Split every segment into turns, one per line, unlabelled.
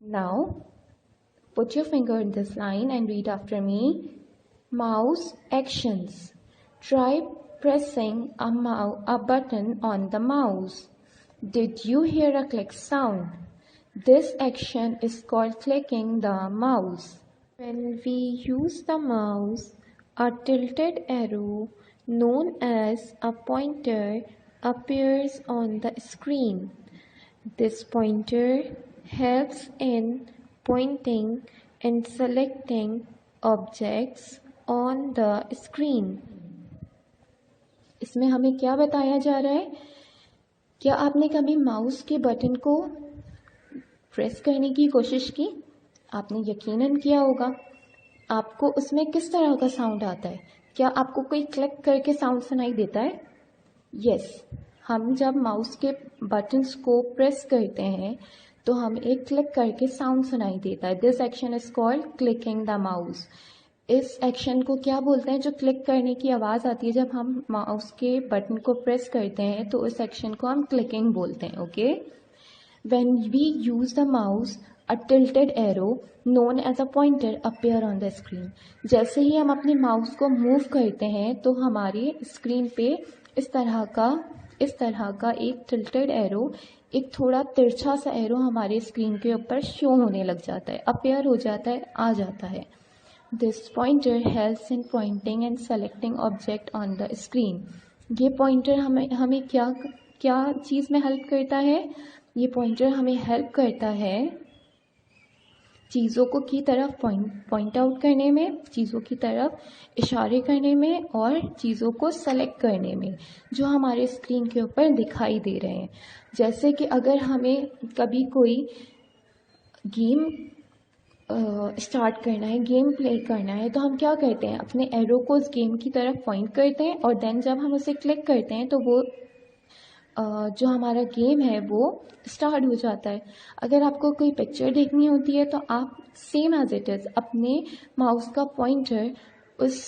Now, put your finger in this line and read after me. Mouse actions. Try pressing a button on the mouse. Did you hear a click sound? This action is called clicking the mouse. When we use the mouse, a tilted arrow known as a pointer appears on the screen. This pointer helps in pointing and selecting objects on the screen. इसमें हमें क्या बताया जा रहा है? क्या आपने कभी माउस के बटन को प्रेस करने की कोशिश की? आपने यकीनन किया होगा। आपको उसमें किस तरह का साउंड आता है? क्या आपको कोई क्लिक करके साउंड सुनाई देता है? यस, हम जब माउस के बटन्स को प्रेस करते हैं तो हम एक क्लिक करके साउंड सुनाई देता है। This action is called clicking the mouse. इस एक्शन को क्या बोलते हैं? जो क्लिक करने की आवाज़ आती है जब हम माउस के बटन को प्रेस करते हैं तो उस एक्शन को हम क्लिकिंग बोलते हैं। Okay, when we use the mouse a tilted arrow known as a pointer appear on the screen. जैसे ही हम अपने माउस को मूव करते हैं तो हमारी स्क्रीन पे इस तरह का एक tilted arrow, एक थोड़ा तिरछा सा एरो हमारे स्क्रीन के ऊपर शो होने लग जाता है, अपेयर हो जाता है, आ जाता है। This pointer helps in pointing and selecting object on the screen. ये पॉइंटर हमें क्या चीज़ में हेल्प करता है? ये पॉइंटर हमें हेल्प करता है चीज़ों को की तरफ पॉइंट आउट करने में, चीज़ों की तरफ इशारे करने में और चीज़ों को सेलेक्ट करने में जो हमारे स्क्रीन के ऊपर दिखाई दे रहे हैं। जैसे कि अगर हमें कभी कोई गेम स्टार्ट करना है, गेम प्ले करना है, तो हम क्या करते हैं? अपने एरो को उस गेम की तरफ पॉइंट करते हैं और देन जब हम उसे क्लिक करते हैं तो वो जो हमारा गेम है वो स्टार्ट हो जाता है। अगर आपको कोई पिक्चर देखनी होती है तो आप सेम एज इट इज़ अपने माउस का पॉइंटर उस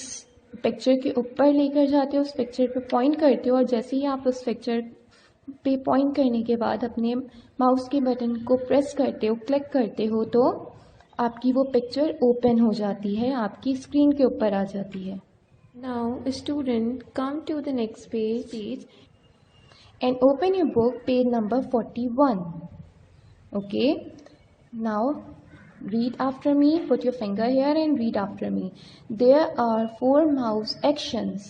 पिक्चर के ऊपर लेकर जाते हो, उस पिक्चर पे पॉइंट करते हो और जैसे ही आप उस पिक्चर पे पॉइंट करने के बाद अपने माउस के बटन को प्रेस करते हो, क्लिक करते हो, तो आपकी वो पिक्चर ओपन हो जाती है, आपकी स्क्रीन के ऊपर आ जाती है। Now student, come to the next page and open your book, page number 41. Okay, now read after me. Put your finger here and read after me. There are 4 mouse actions: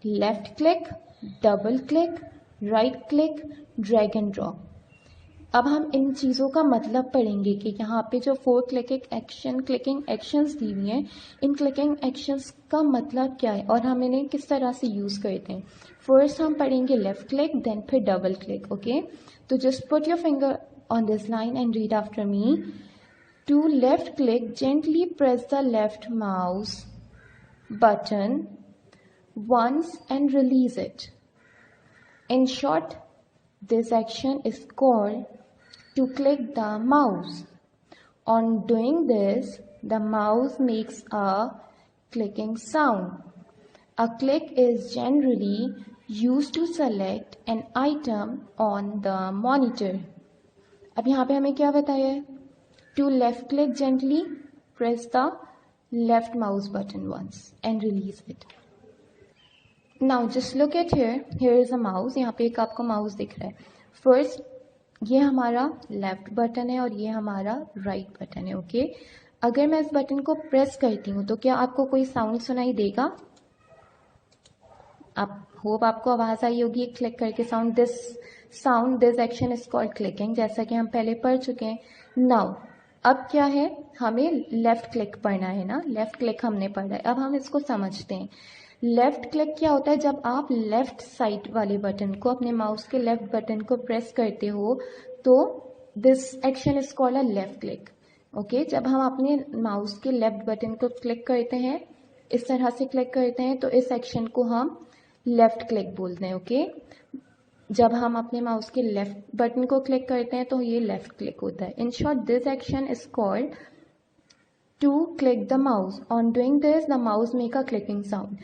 left click, double click, right click, drag and drop. अब हम इन चीज़ों का मतलब पढ़ेंगे कि यहाँ पे जो 4 क्लिकिंग एक्शंस दी हुई हैं, इन क्लिकिंग एक्शंस का मतलब क्या है और हम इन्हें किस तरह से यूज़ करते हैं। फर्स्ट हम पढ़ेंगे लेफ्ट क्लिक, देन फिर डबल क्लिक। ओके, तो just put your finger on this line and read after me. To left click, gently press the left mouse button once and release it. In short, this action is called to click the mouse. On doing this, the mouse makes a clicking sound. A click is generally used to select an item on the monitor. अब यहाँ पे हमें क्या बताया है? To left click, gently press the left mouse button once and release it. Now just look at here. Here is a mouse. यहाँ पे एक आपको माउस दिख रहा है. First, ये हमारा लेफ्ट बटन है और ये हमारा राइट बटन है। ओके, अगर मैं इस बटन को प्रेस करती हूँ तो क्या आपको कोई साउंड सुनाई देगा? आपको आवाज़ आई होगी क्लिक करके sound. This action is called clicking, जैसा कि हम पहले पढ़ चुके हैं। नाउ अब क्या है, हमें लेफ्ट क्लिक पढ़ना है ना, लेफ्ट क्लिक हमने पढ़ा है। अब हम इसको समझते हैं। लेफ्ट क्लिक क्या होता है? जब आप लेफ्ट साइड वाले बटन को, अपने माउस के लेफ्ट बटन को प्रेस करते हो तो this action is called a left click. Okay, जब हम अपने माउस के लेफ्ट बटन को क्लिक करते हैं, इस तरह से क्लिक करते हैं, तो इस एक्शन को हम लेफ्ट क्लिक बोलते हैं। ओके, जब हम अपने माउस के लेफ्ट बटन को क्लिक करते हैं तो ये लेफ्ट क्लिक होता है। In short, this action is called to click the mouse. On doing this, the mouse make a clicking sound.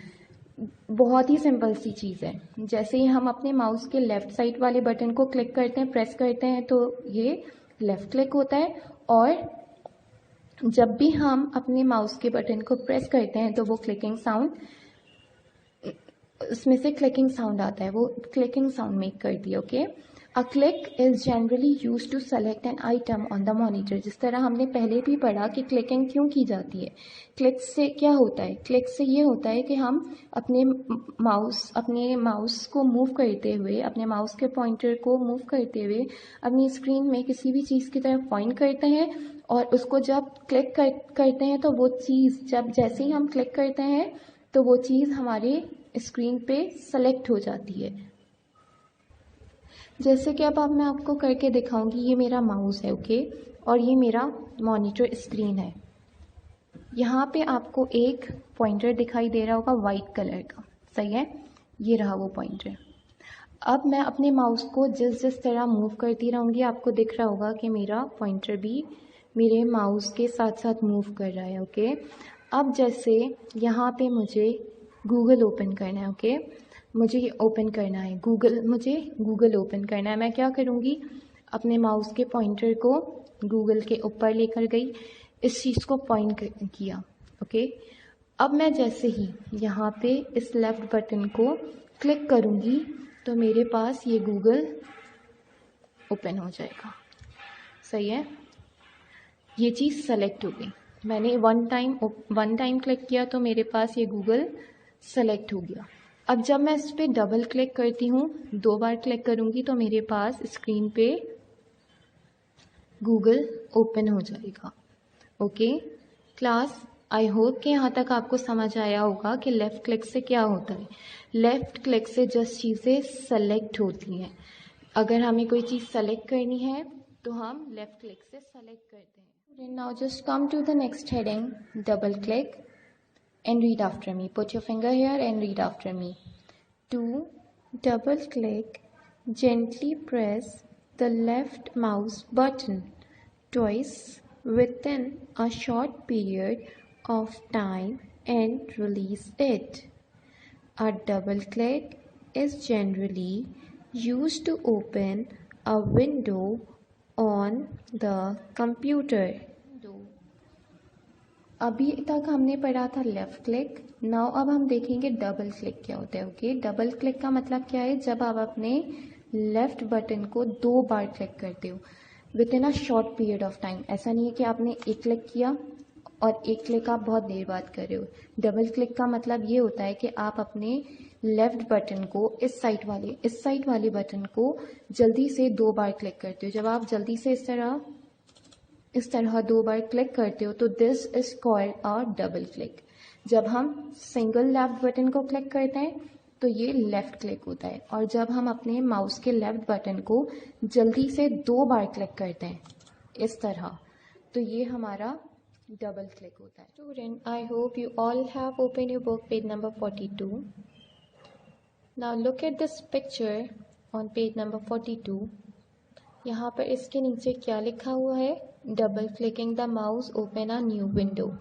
बहुत ही सिंपल सी चीज़ है। जैसे ही हम अपने माउस के लेफ्ट साइड वाले बटन को क्लिक करते हैं, प्रेस करते हैं, तो ये लेफ्ट क्लिक होता है और जब भी हम अपने माउस के बटन को प्रेस करते हैं तो वो क्लिकिंग साउंड, उसमें से क्लिकिंग साउंड आता है, वो क्लिकिंग साउंड मेक करती है। Okay, a click is generally use to select an item on the monitor. जिस तरह हमने पहले भी पढ़ा कि क्लिकिंग क्यों की जाती है। क्लिक से क्या होता है, क्लिक से ये होता है कि हम अपने माउस को मूव करते हुए, अपने माउस के पॉइंटर को मूव करते हुए अपनी स्क्रीन में किसी भी चीज़ की तरफ पॉइंट करते हैं और उसको जब क्लिक करते हैं तो वो चीज़, जब जैसे ही हम क्लिक करते हैं तो वो चीज़ हमारे स्क्रीन पे सेलेक्ट हो जाती है। जैसे कि अब मैं आपको करके दिखाऊंगी। ये मेरा माउस है, ओके, और ये मेरा मॉनिटर स्क्रीन है। यहाँ पे आपको एक पॉइंटर दिखाई दे रहा होगा वाइट कलर का, सही है, ये रहा वो पॉइंटर। अब मैं अपने माउस को जिस तरह मूव करती रहूँगी, आपको दिख रहा होगा कि मेरा पॉइंटर भी मेरे माउस के साथ साथ मूव कर रहा है। ओके, अब जैसे यहाँ पे मुझे गूगल ओपन करना है, ओके, मुझे ये ओपन करना है मुझे गूगल ओपन करना है। मैं क्या करूँगी, अपने माउस के पॉइंटर को गूगल के ऊपर लेकर गई, इस चीज़ को पॉइंट किया। ओके, अब मैं जैसे ही यहाँ पे इस लेफ़्ट बटन को क्लिक करूँगी तो मेरे पास ये गूगल ओपन हो जाएगा, सही है। ये चीज़ सेलेक्ट हो गई, मैंने वन टाइम क्लिक किया तो मेरे पास ये गूगल सेलेक्ट हो गया। अब जब मैं इस पर डबल क्लिक करती हूँ, 2 बार क्लिक करूँगी तो मेरे पास स्क्रीन पे गूगल ओपन हो जाएगा। ओके क्लास, आई होप कि यहाँ तक आपको समझ आया होगा कि लेफ़्ट क्लिक से क्या होता है। लेफ़्ट क्लिक से जस्ट चीज़ें सेलेक्ट होती हैं। अगर हमें कोई चीज़ सेलेक्ट करनी है तो हम लेफ़्ट क्लिक से सेलेक्ट करते हैं। Now just come to the next heading, double click and read after me. Put your finger here and read after me. To double click, gently press the left mouse button twice within a short period of time and release it. A double click is generally used to open a window on the computer. अभी तक हमने पढ़ा था left click. Now अब हम देखेंगे double click क्या होता है। ओके, डबल क्लिक का मतलब क्या है, जब आप अपने लेफ़्ट बटन को 2 बार क्लिक करते हो with in a short period of time. ऐसा नहीं है कि आपने एक क्लिक किया और एक क्लिक आप बहुत देर बाद कर रहे हो। डबल क्लिक का मतलब ये होता है कि आप अपने लेफ़्ट बटन को इस साइड वाले बटन को जल्दी से 2 बार क्लिक करते हो। जब आप जल्दी से इस तरह 2 बार क्लिक करते हो तो this is called a double click. जब हम सिंगल लेफ़्ट बटन को क्लिक करते हैं तो ये लेफ़्ट क्लिक होता है, और जब हम अपने माउस के लेफ़्ट बटन को जल्दी से 2 बार क्लिक करते हैं इस तरह, तो ये हमारा डबल क्लिक होता है। Student, I hope you all have open your book page number 42. Now look at this picture on page number 42. यहाँ पर इसके नीचे क्या लिखा हुआ है, double clicking the mouse open a new window.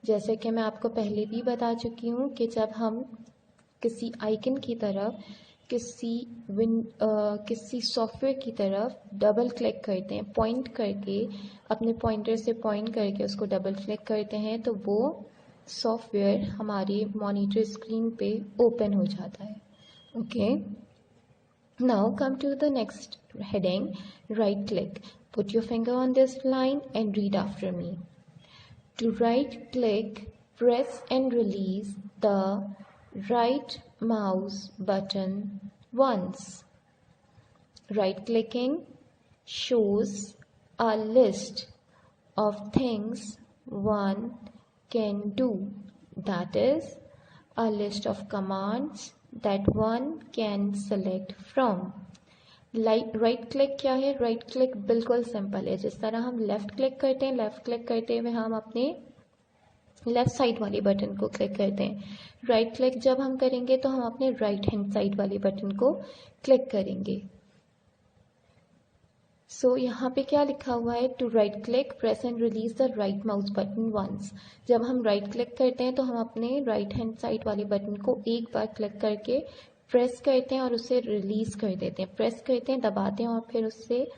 जैसे कि मैं आपको पहले भी बता चुकी हूँ कि जब हम किसी आइकन की तरफ, किसी सॉफ्टवेयर की तरफ डबल क्लिक करते हैं, पॉइंट करके, अपने पॉइंटर से पॉइंट करके उसको डबल क्लिक करते हैं तो वो सॉफ्टवेयर हमारी मॉनिटर स्क्रीन पे ओपन हो जाता है। Okay, now come to the next heading, right click. Put your finger on this line and read after me. To right click, press and release the right mouse button once. Right clicking shows a list of things one can do, that is a list of commands that one can select from. Right click क्या है, right click बिल्कुल simple है। जिस तरह हम left click करते हैं, left click करते हुए हम अपने लेफ़्ट साइड वाले बटन को क्लिक करते हैं। राइट क्लिक जब हम करेंगे तो हम अपने राइट हैंड साइड वाले बटन को क्लिक करेंगे। सो यहाँ पे क्या लिखा हुआ है, to right click press and release the right mouse button once. जब हम राइट क्लिक करते हैं तो हम अपने राइट हैंड साइड वाले बटन को एक बार क्लिक करके प्रेस करते हैं और उसे रिलीज कर देते हैं। प्रेस करते हैं, दबाते हैं और फिर उससे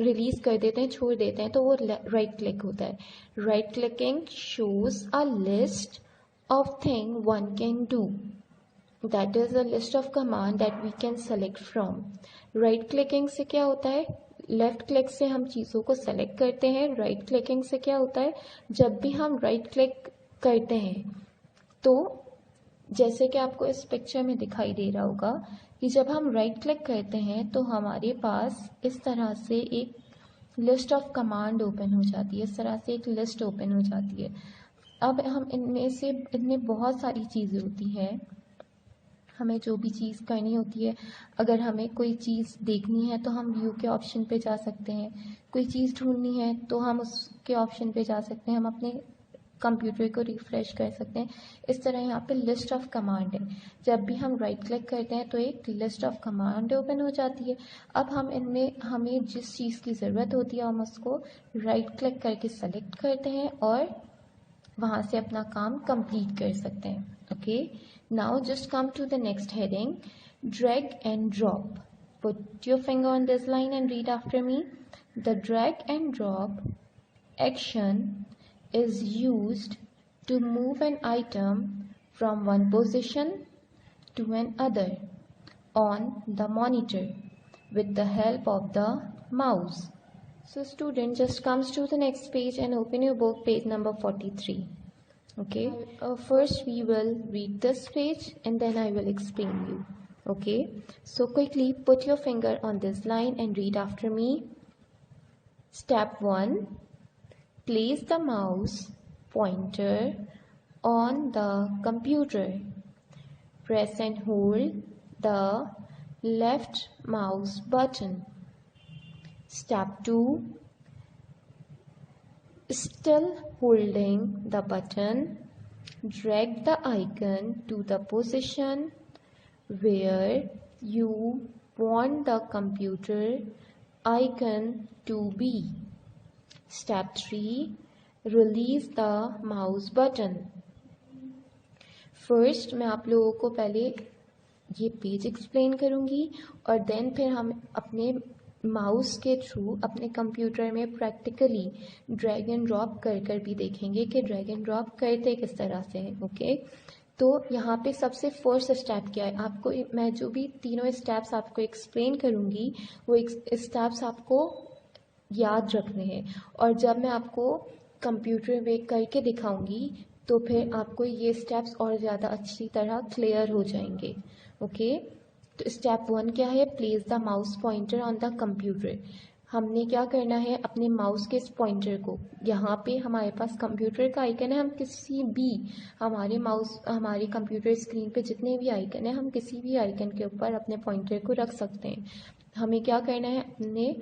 रिलीज कर देते हैं, छोड़ देते हैं, तो वो राइट क्लिक होता है. Right clicking shows a list of thing one can do. That is a list of command that we can select from. Right clicking से क्या होता है, लेफ्ट क्लिक से हम चीज़ों को सेलेक्ट करते हैं. राइट क्लिकिंग से क्या होता है, जब भी हम राइट क्लिक करते हैं तो जैसे कि आपको इस पिक्चर में दिखाई दे रहा होगा कि जब हम राइट क्लिक करते हैं तो हमारे पास इस तरह से एक लिस्ट ऑफ कमांड ओपन हो जाती है, इस तरह से एक लिस्ट ओपन हो जाती है. अब हम इनमें बहुत सारी चीज़ें होती हैं, हमें जो भी चीज़ करनी होती है. अगर हमें कोई चीज़ देखनी है तो हम व्यू के ऑप्शन पे जा सकते हैं, कोई चीज़ ढूंढनी है तो हम उसके ऑप्शन पे जा सकते हैं, हम अपने कंप्यूटर को रिफ़्रेश कर सकते हैं. इस तरह यहाँ पे लिस्ट ऑफ कमांड है. जब भी हम राइट क्लिक करते हैं तो एक लिस्ट ऑफ कमांड ओपन हो जाती है. अब हम इनमें हमें जिस चीज़ की ज़रूरत होती है हम उसको राइट क्लिक करके सेलेक्ट करते हैं और वहाँ से अपना काम कंप्लीट कर सकते हैं. Okay, now just come to the next heading, drag and drop. Put your finger on this line and read after me. The drag and drop action is used to move an item from one position to another on the monitor with the help of the mouse. So student, just comes to the next page and open your book, page number 43. Okay, first we will read this page and then I will explain you. Okay, so quickly put your finger on this line and read after me. Step 1. Place the mouse pointer on the computer. Press and hold the left mouse button. Step 2. Still holding the button, drag the icon to the position where you want the computer icon to be. Step 3. Release the mouse button. First मैं आप लोगों को पहले ये page explain करूँगी और then फिर हम अपने माउस के थ्रू अपने कंप्यूटर में प्रैक्टिकली ड्रैग एंड ड्रॉप कर भी देखेंगे कि ड्रैग एंड ड्रॉप करते किस तरह से हैं. ओके, तो यहाँ पे सबसे फर्स्ट स्टेप क्या है, आपको मैं जो भी तीनों स्टेप्स आपको एक्सप्लेन करूँगी वो स्टेप्स आपको याद रखने हैं और जब मैं आपको कंप्यूटर में करके दिखाऊंगी तो फिर आपको ये स्टेप्स और ज़्यादा अच्छी तरह क्लियर हो जाएंगे. ओके, तो स्टेप 1 क्या है, place the mouse pointer on the computer. हमने क्या करना है, अपने माउस के इस पॉइंटर को, यहाँ पे हमारे पास कंप्यूटर का आइकन है, हम किसी भी हमारे कंप्यूटर स्क्रीन पे जितने भी आइकन है हम किसी भी आइकन के ऊपर अपने पॉइंटर को रख सकते हैं. हमें क्या करना है, अपने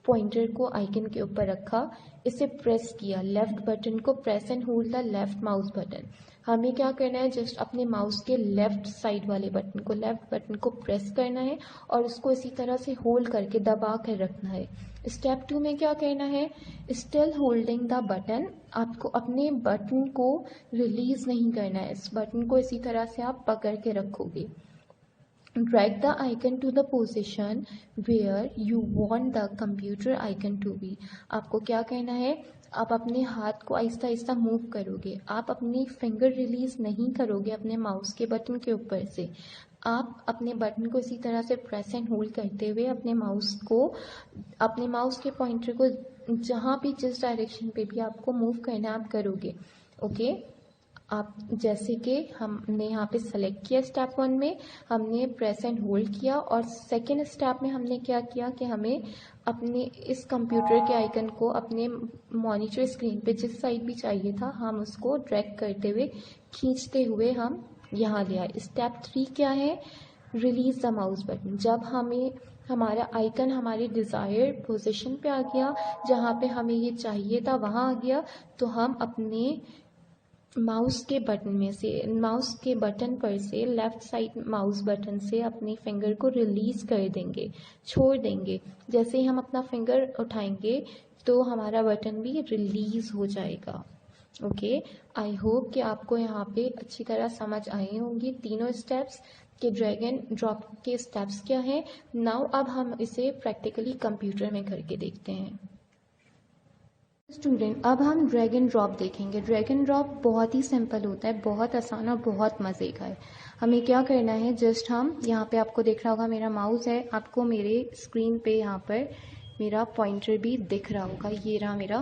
पॉइंटर को आइकन के ऊपर रखा, इसे प्रेस किया, लेफ्ट बटन को press and hold the left mouse button. हमें क्या करना है, जस्ट अपने माउस के लेफ्ट साइड वाले बटन को, लेफ्ट बटन को प्रेस करना है और उसको इसी तरह से होल्ड करके दबा कर रखना है. स्टेप 2 में क्या करना है, स्टिल होल्डिंग द बटन. आपको अपने बटन को रिलीज नहीं करना है, इस बटन को इसी तरह से आप पकड़ के रखोगे. Drag the icon to the position where you want the computer icon to be. आपको क्या करना है, आप अपने हाथ को आहिस्ता आहिस्ता मूव करोगे, आप अपनी फिंगर रिलीज नहीं करोगे अपने माउस के बटन के ऊपर से. आप अपने बटन को इसी तरह से प्रेस एंड होल्ड करते हुए अपने माउस के पॉइंटर को जहाँ भी जिस डायरेक्शन पे भी आपको मूव करना आप करोगे. ओके, आप जैसे कि हमने यहाँ पे सेलेक्ट किया, स्टेप 1 में हमने प्रेस एंड होल्ड किया और सेकेंड स्टेप में हमने क्या किया कि हमें अपने इस कंप्यूटर के आइकन को अपने मॉनिटर स्क्रीन पे जिस साइड भी चाहिए था हम उसको ड्रैग करते हुए खींचते हुए हम यहाँ ले आए. स्टेप 3 क्या है, रिलीज द माउस बटन. जब हमें हमारा आइकन हमारे डिज़ायर्ड पोजीशन पे आ गया, जहाँ पे हमें ये चाहिए था वहाँ आ गया, तो हम अपने माउस के बटन पर से लेफ्ट साइड माउस बटन से अपनी फिंगर को रिलीज कर देंगे, छोड़ देंगे. जैसे ही हम अपना फिंगर उठाएंगे तो हमारा बटन भी रिलीज हो जाएगा. ओके, आई होप कि आपको यहाँ पे अच्छी तरह समझ आई होंगी तीनों स्टेप्स. कि ड्रैग एंड ड्रॉप के स्टेप्स क्या हैं। नाउ अब हम इसे प्रैक्टिकली कंप्यूटर में करके देखते हैं। स्टूडेंट, अब हम ड्रैग एंड ड्रॉप देखेंगे। ड्रैग एंड ड्रॉप बहुत ही सिंपल होता है, बहुत आसान और बहुत मज़े का है। हमें क्या करना है, जस्ट हम यहाँ पे आपको देख रहा होगा मेरा माउस है, आपको मेरे स्क्रीन पे यहाँ पर मेरा पॉइंटर भी दिख रहा होगा, ये रहा मेरा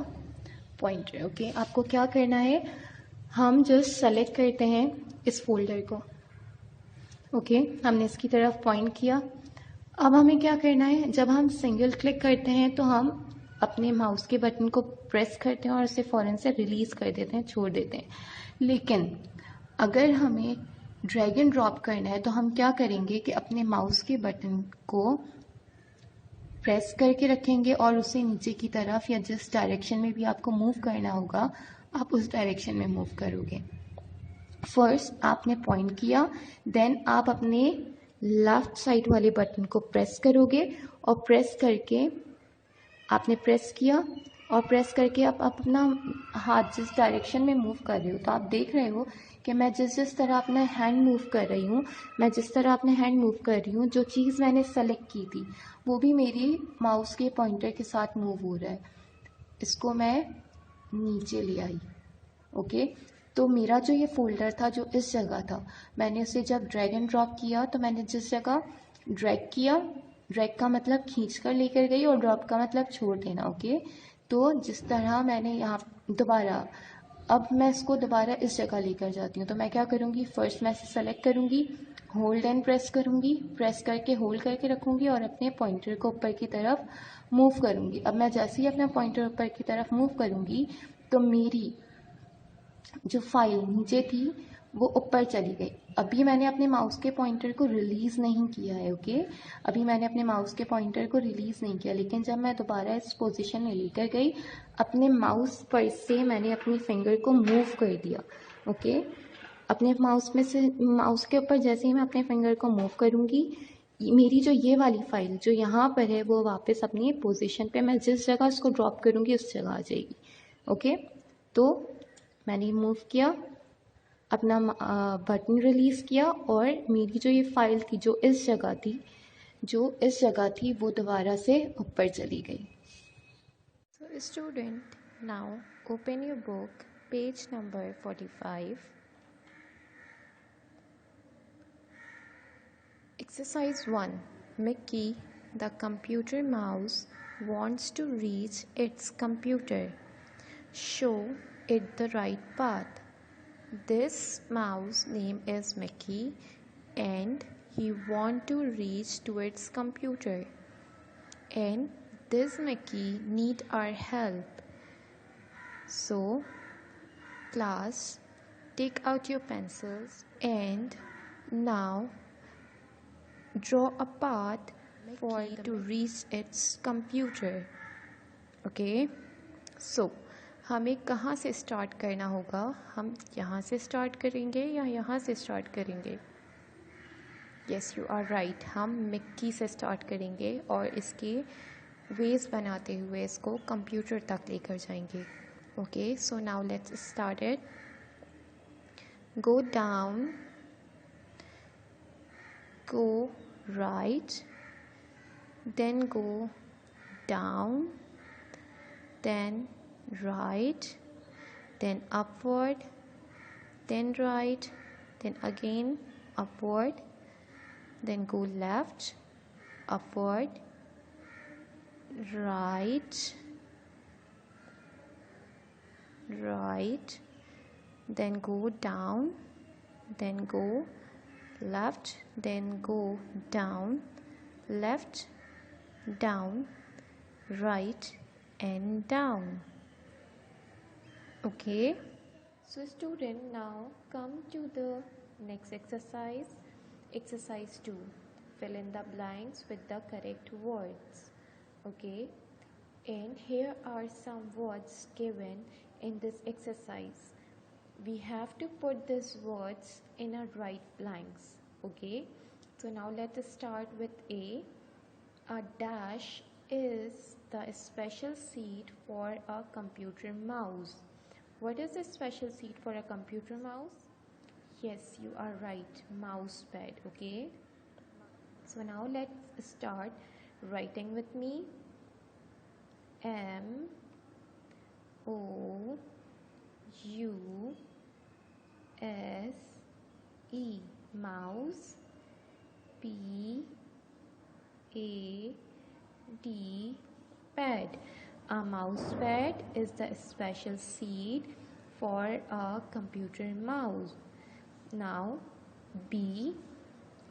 पॉइंटर। ओके, आपको क्या करना है, हम जस्ट सेलेक्ट करते हैं इस फोल्डर को। ओके, हमने इसकी तरफ पॉइंट किया। अब हमें क्या करना है, जब हम सिंगल क्लिक करते हैं तो हम अपने माउस के बटन को प्रेस करते हैं और उसे फ़ौरन से रिलीज़ कर देते हैं, छोड़ देते हैं। लेकिन अगर हमें ड्रैग एंड ड्रॉप करना है तो हम क्या करेंगे कि अपने माउस के बटन को प्रेस करके रखेंगे और उसे नीचे की तरफ या जिस डायरेक्शन में भी आपको मूव करना होगा आप उस डायरेक्शन में मूव करोगे। फर्स्ट आपने पॉइंट किया, देन आप अपने लेफ्ट साइड वाले बटन को प्रेस करोगे और प्रेस करके आपने प्रेस किया और प्रेस करके आप अपना हाथ जिस डायरेक्शन में मूव कर रहे हो, तो आप देख रहे हो कि मैं जिस तरह अपना हैंड मूव कर रही हूँ, मैं जिस तरह अपने हैंड मूव कर रही हूँ, जो चीज़ मैंने सेलेक्ट की थी वो भी मेरी माउस के पॉइंटर के साथ मूव हो रहा है। इसको मैं नीचे ले आई। ओके, तो मेरा जो ये फोल्डर था जो इस जगह था, मैंने उसे जब ड्रैग एंड ड्रॉप किया तो मैंने जिस जगह ड्रैग किया, ड्रैग का मतलब खींच कर लेकर गई और ड्रॉप का मतलब छोड़ देना। ओके, तो जिस तरह मैंने यहाँ दोबारा, अब मैं इसको दोबारा इस जगह लेकर जाती हूँ, तो मैं क्या करूँगी, फर्स्ट मैं इसे सेलेक्ट करूँगी, होल्ड एंड प्रेस करूँगी, प्रेस करके होल्ड करके रखूँगी और अपने पॉइंटर को ऊपर की तरफ मूव करूँगी। अब मैं जैसे ही अपना पॉइंटर ऊपर की तरफ मूव करूँगी तो मेरी जो फाइल नीचे थी वो ऊपर चली गई। अभी मैंने अपने माउस के पॉइंटर को रिलीज़ नहीं किया है। ओके, अभी मैंने अपने माउस के पॉइंटर को रिलीज़ नहीं किया, लेकिन जब मैं दोबारा इस पोजीशन में लेकर गई, अपने माउस पर से मैंने अपनी फिंगर को मूव कर दिया। ओके, अपने माउस में से माउस के ऊपर जैसे ही मैं अपने फिंगर को मूव करूँगी, मेरी जो ये वाली फाइल जो यहाँ पर है वो वापस अपनी पोजीशन पे, मैं जिस जगह उसको ड्रॉप करूँगी उस जगह आ जाएगी। ओके, तो मैंने मूव किया, अपना बटन रिलीज़ किया और मेरी जो ये फाइल थी जो इस जगह थी वो दोबारा से ऊपर चली गई।
So student, now open your book, page number 45. Exercise 1. Mickey, the computer mouse, wants to reach its computer. Show it the right path. This mouse name is Mickey and he want to reach to its computer. And this Mickey need our help. So, class, take out your pencils and now draw a path for it to reach its computer. Okay, so हमें कहाँ से start करना होगा, हम यहाँ से start करेंगे या यहाँ से स्टार्ट करेंगे? यस, यू आर राइट, हम मिक्की से स्टार्ट करेंगे और इसके वेज बनाते हुए इसको कंप्यूटर तक लेकर जाएंगे। Okay, so now let's start it. Go down, go right, then go down, then right, then upward, then right, then again upward, then go left, upward, right, right, then go down, then go left, then go down, left, down, right and down. Okay, so student, now come to the next exercise. Exercise 2. Fill in the blanks with the correct words. Okay, and here are some words given in this exercise. We have to put these words in a right blanks. Okay, so now let us start with A. A dash is the special seat for a computer mouse. What is a special seat for a computer mouse? Yes, you are right. Mouse pad. Okay. So now let's start writing with me. M O U S E, mouse. P A D, pad. A mouse pad is the special seat for a computer mouse. Now B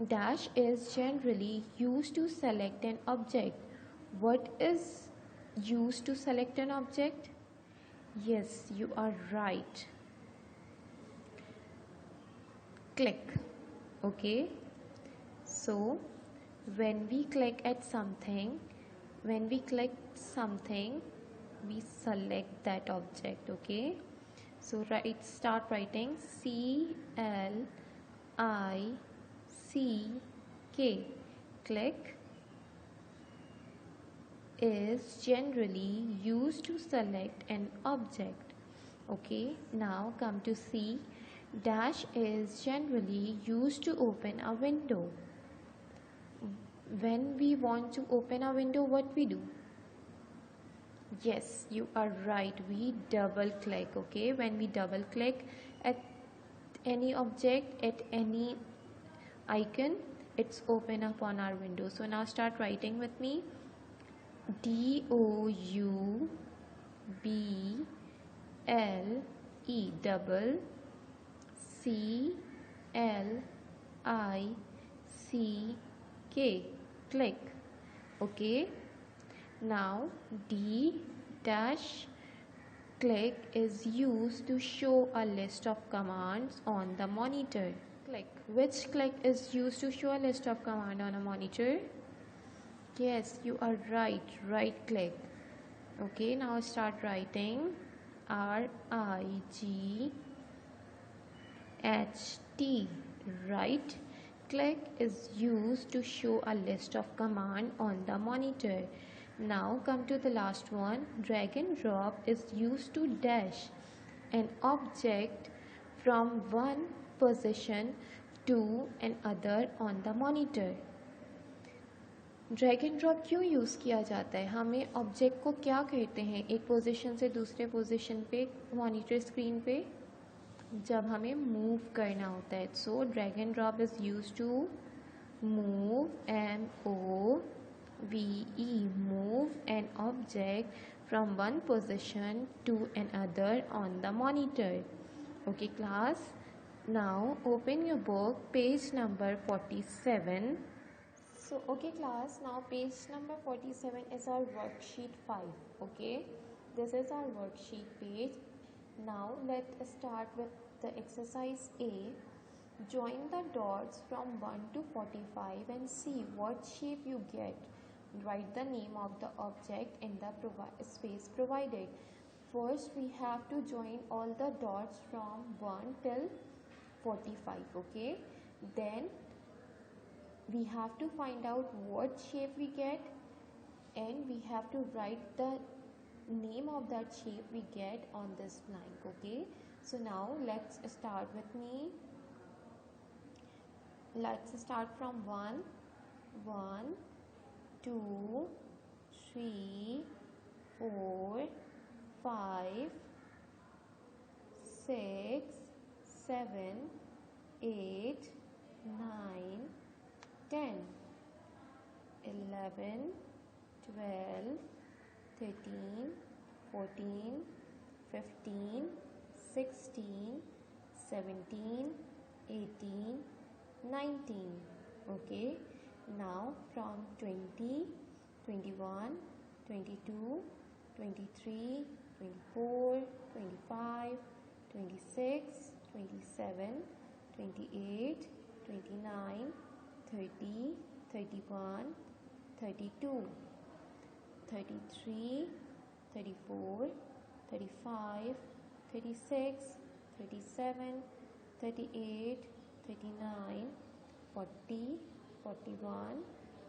dash is generally used to select an object. What is used to select an object? Yes, you are right. Click. Okay. So when we click something, we select that object. Okay. So start writing CLICK. Click is generally used to select an object. Okay, now come to C. Dash is generally used to open a window. When we want to open a window, what we do? Yes, you are right. We double click. Okay, when we double click at any object, at any icon, it's open up on our window. So now start writing with me. DOUBLE, double. CLICK, click. Okay, now D dash click is used to show a list of commands on the monitor. Click. Which click is used to show a list of commands on a monitor? Yes, you are right. Right click. Okay, now start writing. RIGHT, right click is used to show a list of command on the monitor. Now come to the last one. Drag and drop is used to dash an object from one position to another on the monitor. Drag and drop क्यों use किया जाता है? हमें object को क्या कहते हैं एक पोजीशन से दूसरे पोजीशन पे मॉनिटर स्क्रीन पे जब हमें मूव करना होता है. So drag and drop is use to move, MOVE, move an object from one position to another on the monitor. Okay class, now open your book, page number 47. So okay class, now page number 47 is our worksheet 5. Okay, this is our worksheet page. Now let's start with the exercise A. Join the dots from 1 to 45 and see what shape you get. Write the name of the object in the space provided. First we have to join all the dots from 1 till 45. Okay, then we have to find out what shape we get and we have to write the name of that shape we get on this blank. Okay, so now let's start with me. Let's start from 1, 2, 3, 4, 5, 6, 7, 8, 9, 10, 11, 12, 13, 14, 15, 16, 17, 18, 19. Okay, now from 20, 21, 22, 23, 24, 25, 26, 27, 28, 29, 30, 31, 32, 33, 34, 35, 36, 37, 38, 39, 40, 41,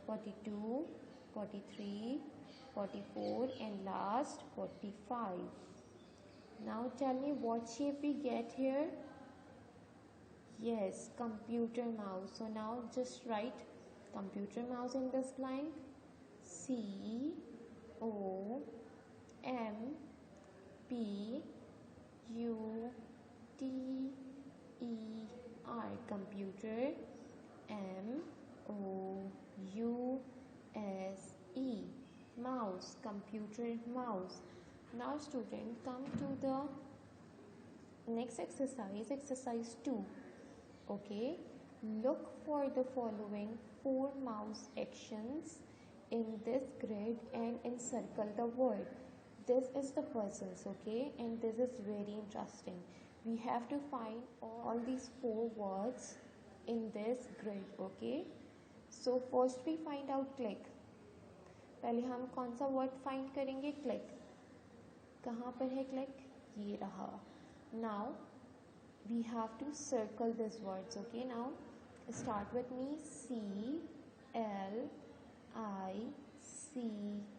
42, 43, 44 and last 45. Now tell me what shape we get here. Yes, computer mouse. So now just write computer mouse in this blank. COMPUTER, computer. MOUSE, mouse, computer mouse. Now student, come to the next exercise, exercise 2. Okay, look for the following 4 mouse actions in this grid and encircle the word. This is the puzzles, okay, and this is very interesting. We have to find all these 4 words in this grid, okay. So first we find out click. पहले हम कौन सा word find करेंगे? Click. कहाँ पर है click? ये रहा. Now we have to circle these words, okay. Now start with me.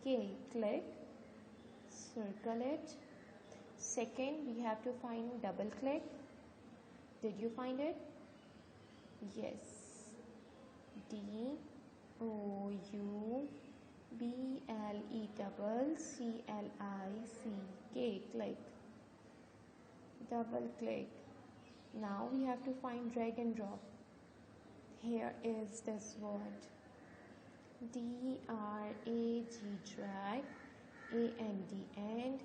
CLICK, click. Circle it. Second, we have to find double click. Did you find it? Yes. DOUBLECLICK, click. Double click. Now we have to find drag and drop. Here is this word. DRAG, drag. AND, and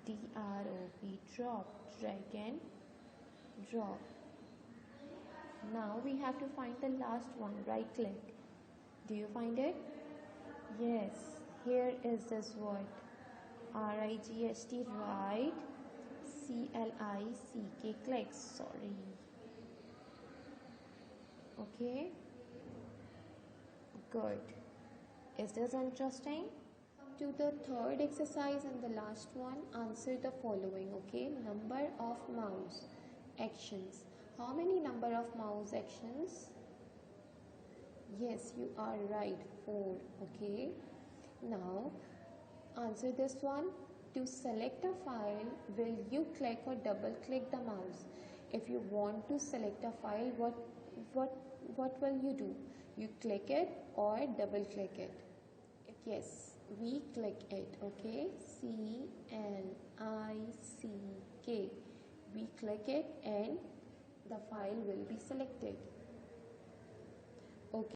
DROP, drop. Drag and drop. Now we have to find the last one, right click. Do you find it? Yes, here is this word. RIGST, right. CLICK, click. Sorry. Okay, good. Is this interesting? To the third exercise and the last one, answer the following, okay. Number of mouse actions. How many number of mouse actions? Yes, you are right, 4, okay. Now answer this one. To select a file, will you click or double click the mouse? If you want to select a file, what will you do? You click it or double click it? Yes, we click it, okay. CLICK, we click it and the file will be selected.